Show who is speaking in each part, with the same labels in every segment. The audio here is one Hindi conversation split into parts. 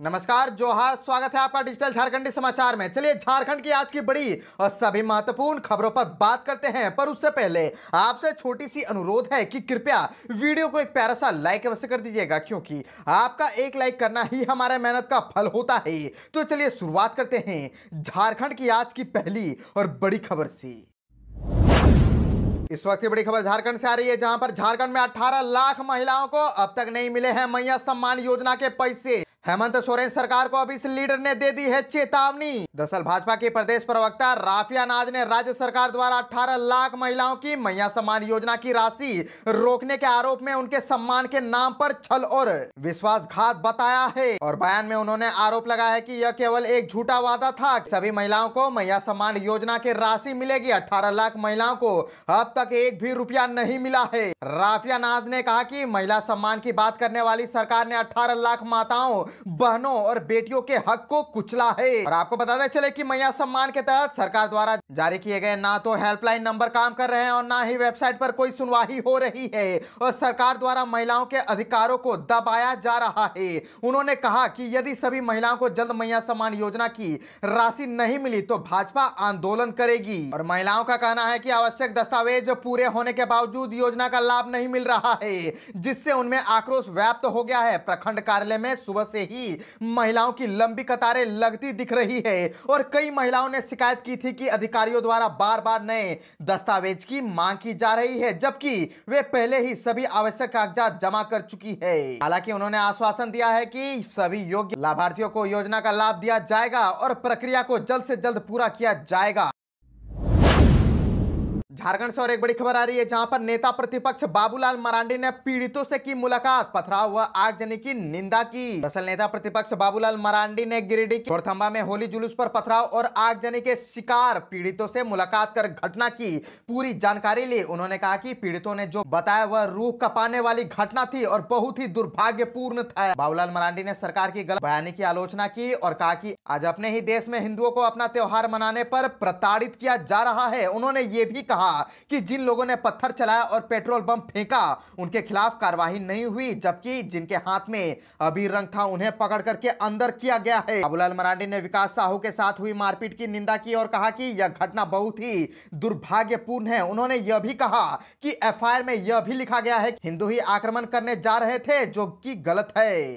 Speaker 1: नमस्कार, जोहार। स्वागत है आपका डिजिटल झारखंडी समाचार में। चलिए झारखंड की आज की बड़ी और सभी महत्वपूर्ण खबरों पर बात करते हैं, पर उससे पहले आपसे छोटी सी अनुरोध है कि कृपया वीडियो को एक प्यारा सा लाइक अवश्य कर दीजिएगा, क्योंकि आपका एक लाइक करना ही हमारे मेहनत का फल होता है। तो चलिए शुरुआत करते हैं झारखंड की आज की पहली और बड़ी खबर से। इस वक्त की बड़ी खबर झारखंड से आ रही है, जहां पर झारखंड में 18 लाख महिलाओं को अब तक नहीं मिले हैं मैया सम्मान योजना के पैसे। हेमंत सोरेन सरकार को अब इस लीडर ने दे दी है चेतावनी। दरअसल भाजपा के प्रदेश प्रवक्ता राफिया नाज ने राज्य सरकार द्वारा 18 लाख महिलाओं की मैया सम्मान योजना की राशि रोकने के आरोप में उनके सम्मान के नाम पर छल और विश्वासघात बताया है। और बयान में उन्होंने आरोप लगाया है कि यह केवल एक झूठा वादा था। सभी महिलाओं को मैया सम्मान योजना की राशि मिलेगी। 18 लाख महिलाओं को अब तक एक भी रुपया नहीं मिला है। राफिया नाज ने कहा कि महिला सम्मान की बात करने वाली सरकार ने 18 लाख माताओं, बहनों और बेटियों के हक को कुचला है। और आपको बताते चले कि मैया सम्मान के तहत सरकार द्वारा जारी किए गए ना तो हेल्पलाइन नंबर काम कर रहे हैं और ना ही वेबसाइट पर कोई सुनवाई हो रही है, और सरकार द्वारा महिलाओं के अधिकारों को दबाया जा रहा है। उन्होंने कहा कि यदि सभी महिलाओं को जल्द मैया सम्मान योजना की राशि नहीं मिली तो भाजपा आंदोलन करेगी। और महिलाओं का कहना है कि आवश्यक दस्तावेज पूरे होने के बावजूद योजना का लाभ नहीं मिल रहा है, जिससे उनमें आक्रोश व्याप्त हो गया है। प्रखंड कार्यालय में सुबह से ही महिलाओं की लंबी कतारें लगती दिख रही है, और कई महिलाओं ने शिकायत की थी कि अधिकारियों द्वारा बार बार नए दस्तावेज की मांग की जा रही है, जबकि वे पहले ही सभी आवश्यक कागजात जमा कर चुकी है। हालांकि उन्होंने आश्वासन दिया है कि सभी योग्य लाभार्थियों को योजना का लाभ दिया जाएगा और प्रक्रिया को जल्द से जल्द पूरा किया जाएगा। झारखंड से और एक बड़ी खबर आ रही है, जहां पर नेता प्रतिपक्ष बाबूलाल मरांडी ने पीड़ितों से की मुलाकात, पथराव व आगजनी की निंदा की। दरअसल नेता प्रतिपक्ष बाबूलाल मरांडी ने गिरिडीह के घोड़थंबा में होली जुलूस पर पथराव और आगजनी के शिकार पीड़ितों से मुलाकात कर घटना की पूरी जानकारी ली। उन्होंने कहा कि पीड़ितों ने जो बताया वह रूह कपाने वाली घटना थी और बहुत ही दुर्भाग्यपूर्ण था। बाबूलाल मरांडी ने सरकार की गलत बयानी की आलोचना की और कहा कि आज अपने ही देश में हिंदुओं को अपना त्योहार मनाने पर प्रताड़ित किया जा रहा है। उन्होंने ये भी कहा कि जिन लोगों ने पत्थर चलाया और पेट्रोल बम फेंका उनके खिलाफ कार्रवाई नहीं हुई, जबकि जिनके हाथ में अबीर रंग था उन्हें पकड़ करके अंदर किया गया है। बाबूलाल मरांडी ने विकास साहू के साथ हुई मारपीट की निंदा की और कहा कि यह घटना बहुत ही दुर्भाग्यपूर्ण है। उन्होंने यह भी कहा कि एफआईआर में यह भी लिखा गया है कि हिंदू ही आक्रमण करने जा रहे थे, जो कि गलत है।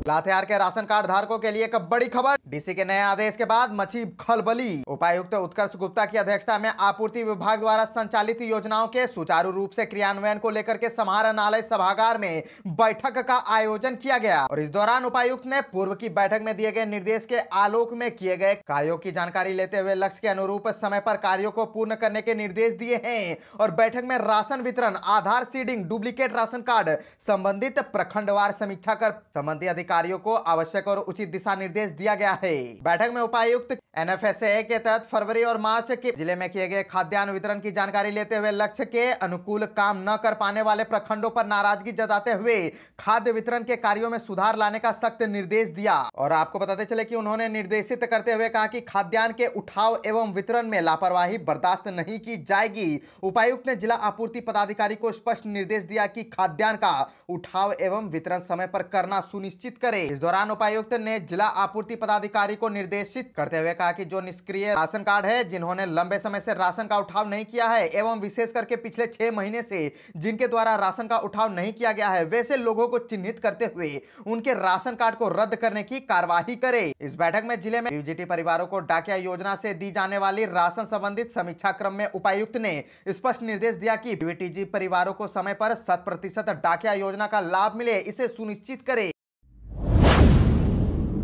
Speaker 1: लातेहार के राशन कार्ड धारकों के लिए एक बड़ी खबर। डीसी के नए आदेश के बाद मची खलबली। उपायुक्त उत्कर्ष गुप्ता की अध्यक्षता में आपूर्ति विभाग द्वारा संचालित योजनाओं के सुचारू रूप से क्रियान्वयन को लेकर के समाहरणालय सभागार में बैठक का आयोजन किया गया। और इस दौरान उपायुक्त ने पूर्व की बैठक में दिए गए निर्देश के आलोक में किए गए कार्यों की जानकारी लेते हुए लक्ष्य के अनुरूप समय पर कार्यों को पूर्ण करने के निर्देश दिए हैं। और बैठक में राशन वितरण, आधार सीडिंग, डुप्लीकेट राशन कार्ड संबंधित प्रखंडवार समीक्षा कर संबंधित अधिकारियों को आवश्यक और उचित दिशा निर्देश दिया गया है। बैठक में उपायुक्त एनएफएसए के तहत फरवरी और मार्च के जिले में किए गए खाद्यान्न वितरण की जानकारी लेते हुए लक्ष्य के अनुकूल काम न कर पाने वाले प्रखंडों पर नाराजगी जताते हुए खाद्य वितरण के कार्यों में सुधार लाने का सख्त निर्देश दिया। और आपको बताते चले कि उन्होंने निर्देशित करते हुए कहा कि खाद्यान्न के उठाव एवं वितरण में लापरवाही बर्दाश्त नहीं की जाएगी। उपायुक्त ने जिला आपूर्ति पदाधिकारी को स्पष्ट निर्देश दिया कि खाद्यान्न का उठाव एवं वितरण समय पर करना सुनिश्चित करे। इस दौरान उपायुक्त ने जिला आपूर्ति पदाधिकारी को निर्देशित करते हुए कहा कि जो निष्क्रिय राशन कार्ड है, जिन्होंने लंबे समय से राशन का उठाव नहीं किया है एवं विशेष करके पिछले 6 महीने से जिनके द्वारा राशन का उठाव नहीं किया गया है, वैसे लोगों को चिन्हित करते हुए उनके राशन कार्ड को रद्द करने की कार्यवाही करे। इस बैठक में जिले में पीजीटी परिवारों को डाकिया योजना से दी जाने वाली राशन संबंधित समीक्षा क्रम में उपायुक्त ने स्पष्ट निर्देश दिया कि पीजीटी परिवारों को समय पर 100% डाकिया योजना का लाभ मिले, इसे सुनिश्चित करे।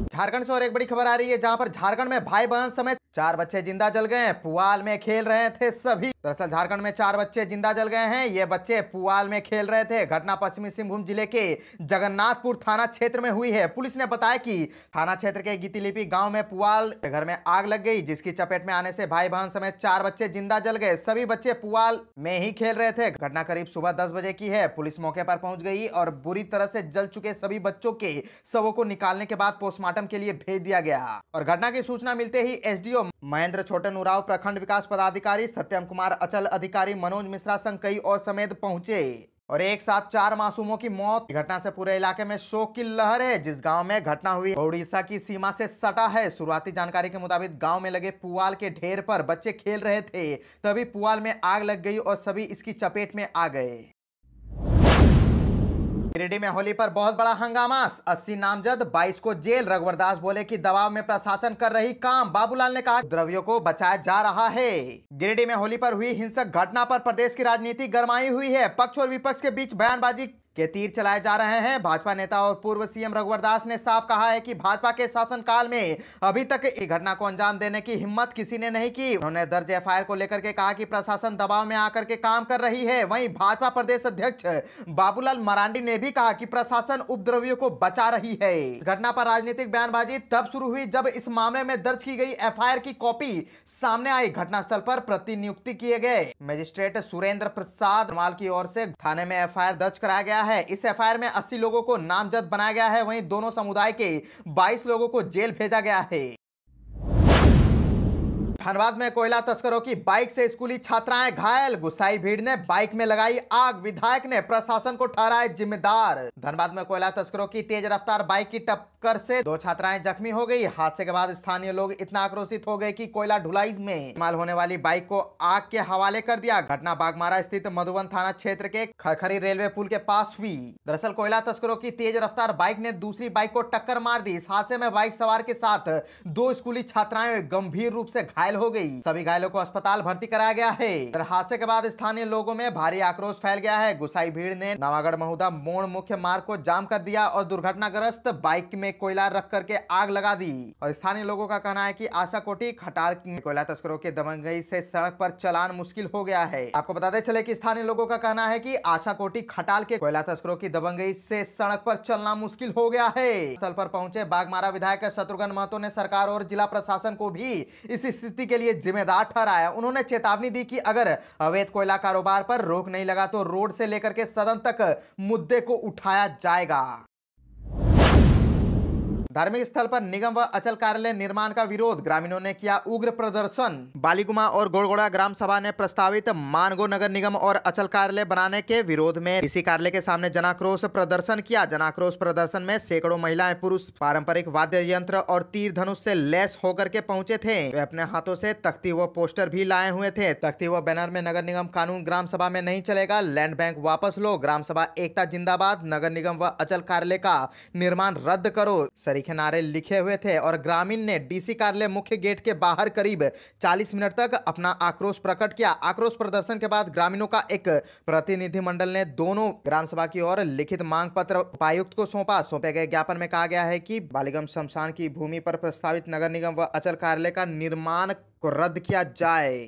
Speaker 1: झारखंड से और एक बड़ी खबर आ रही है, जहां पर झारखंड में भाई बहन समेत 4 बच्चे जिंदा जल गए। पुआल में खेल रहे थे सभी। दरअसल झारखंड में 4 बच्चे जिंदा जल गए हैं। ये बच्चे पुआल में खेल रहे थे। घटना पश्चिमी सिंहभूम जिले के जगन्नाथपुर थाना क्षेत्र में हुई है। पुलिस ने बताया कि थाना क्षेत्र के गीतीलिपि गांव में पुआल के घर में आग लग गई, जिसकी चपेट में आने से भाई बहन समेत 4 बच्चे जिंदा जल गए। सभी बच्चे पुआल में ही खेल रहे थे। घटना करीब सुबह 10 बजे की है। पुलिस मौके पर पहुंच गई और बुरी तरह से जल चुके सभी बच्चों के शवों को निकालने के बाद पोस्टमार्टम के लिए भेज दिया गया। और घटना की सूचना मिलते ही एसडीओ महेंद्र छोटन उराव, प्रखंड विकास पदाधिकारी सत्यम कुमार, अचल अधिकारी मनोज मिश्रा संग कई और समेत पहुंचे। और एक साथ 4 मासूमों की मौत। घटना से पूरे इलाके में शोक की लहर है। जिस गांव में घटना हुई उड़ीसा की सीमा से सटा है। शुरुआती जानकारी के मुताबिक गांव में लगे पुआल के ढेर पर बच्चे खेल रहे थे, तभी पुआल में आग लग गई और सभी इसकी चपेट में आ गए। गिरिडीह में होली पर बहुत बड़ा हंगामा। 80 नामजद, 22 को जेल। रघुवर दास बोले कि दबाव में प्रशासन कर रही काम। बाबूलाल ने कहा द्रव्यों को बचाया जा रहा है। गिरिडीह में होली पर हुई हिंसक घटना पर प्रदेश की राजनीति गरमाई हुई है। पक्ष और विपक्ष के बीच बयानबाजी के तीर चलाए जा रहे हैं। भाजपा नेता और पूर्व सीएम रघुवर दास ने साफ कहा है कि भाजपा के शासनकाल में अभी तक इस घटना को अंजाम देने की हिम्मत किसी ने नहीं की। उन्होंने दर्ज एफआईआर को लेकर के कहा कि प्रशासन दबाव में आकर के काम कर रही है। वहीं भाजपा प्रदेश अध्यक्ष बाबूलाल मरांडी ने भी कहा कि प्रशासन उपद्रवियों को बचा रही है। इस घटना पर राजनीतिक बयानबाजी तब शुरू हुई जब इस मामले में दर्ज की गई एफआईआर की कॉपी सामने आई। घटनास्थल पर प्रतिनियुक्ति किए गए मजिस्ट्रेट सुरेंद्र प्रसाद माल की ओर से थाने में एफआईआर दर्ज कराया गया है। इस एफआईआर में 80 लोगों को नामजद बनाया गया है। वहीं दोनों समुदाय के 22 लोगों को जेल भेजा गया है। धनबाद में कोयला तस्करों की बाइक से स्कूली छात्राएं घायल। गुस्साई भीड़ ने बाइक में लगाई आग। विधायक ने प्रशासन को ठहराया जिम्मेदार। धनबाद में कोयला तस्करों की तेज रफ्तार बाइक की टक्कर से 2 छात्राएं जख्मी हो गई। हादसे के बाद स्थानीय लोग इतना आक्रोशित हो गए कि कोयला ढुलाई में इस्तेमाल होने वाली बाइक को आग के हवाले कर दिया। घटना बागमारा स्थित मधुबन थाना क्षेत्र के खरखरी रेलवे पुल के पास हुई। दरअसल कोयला तस्करों की तेज रफ्तार बाइक ने दूसरी बाइक को टक्कर मार दी। इस हादसे में बाइक सवार के साथ 2 स्कूली छात्राएं गंभीर रूप से घायल हो गई। सभी घायलों को अस्पताल भर्ती कराया गया है। हादसे के बाद स्थानीय लोगों में भारी आक्रोश फैल गया है। गुसाई भीड़ ने नवागढ़ महुदा मोड़ मुख्य मार्ग को जाम कर दिया और दुर्घटनाग्रस्त बाइक में कोयला रख करके आग लगा दी। और स्थानीय लोगों का कहना है कि आशाकोटी खटाल कोयला तस्करों के दबंगई से सड़क पर चलान मुश्किल हो गया है। आपको बताते चले कि स्थानीय लोगों का कहना है कि आशाकोटी खटाल के कोयला तस्करों की दबंगई से सड़क पर चलना मुश्किल हो गया है। स्थल पर पहुंचे बागमारा विधायक शत्रुघ्न महतो ने सरकार और जिला प्रशासन को भी इस स्थिति के लिए जिम्मेदार ठहराया। उन्होंने चेतावनी दी कि अगर अवैध कोयला कारोबार पर रोक नहीं लगा तो रोड से लेकर के सदन तक मुद्दे को उठाया जाएगा। धार्मिक स्थल पर निगम व अचल कार्यालय निर्माण का विरोध। ग्रामीणों ने किया उग्र प्रदर्शन। बालीगुमा और गोड़गोड़ा ग्राम सभा ने प्रस्तावित मानगो नगर निगम और अचल कार्यालय बनाने के विरोध में डीसी कार्यालय के सामने जनाक्रोश प्रदर्शन किया। जनाक्रोश प्रदर्शन में सैकड़ों महिलाएं पुरुष पारंपरिक वाद्य यंत्र और तीर धनुष से लैस होकर के पहुंचे थे। वे अपने हाथों से तख्ती व पोस्टर भी लाए हुए थे। तख्ती व बैनर में नगर निगम कानून ग्राम सभा में नहीं चलेगा, लैंड बैंक वापस लो, ग्राम सभा एकता जिंदाबाद, नगर निगम व अचल कार्यालय का निर्माण रद्द करो के नारे लिखे हुए थे। और ग्रामीण ने डीसी कार्यालय मुख्य गेट के बाहर करीब 40 मिनट तक अपना आक्रोश प्रकट किया। आक्रोश प्रदर्शन के बाद ग्रामीणों का एक प्रतिनिधिमंडल ने दोनों ग्राम सभा की ओर लिखित मांग पत्र उपायुक्त को सौंपा। सौंपे गए ज्ञापन में कहा गया है कि बालीगम शमशान की भूमि पर प्रस्तावित नगर निगम व अचल कार्यालय का निर्माण को रद्द किया जाए।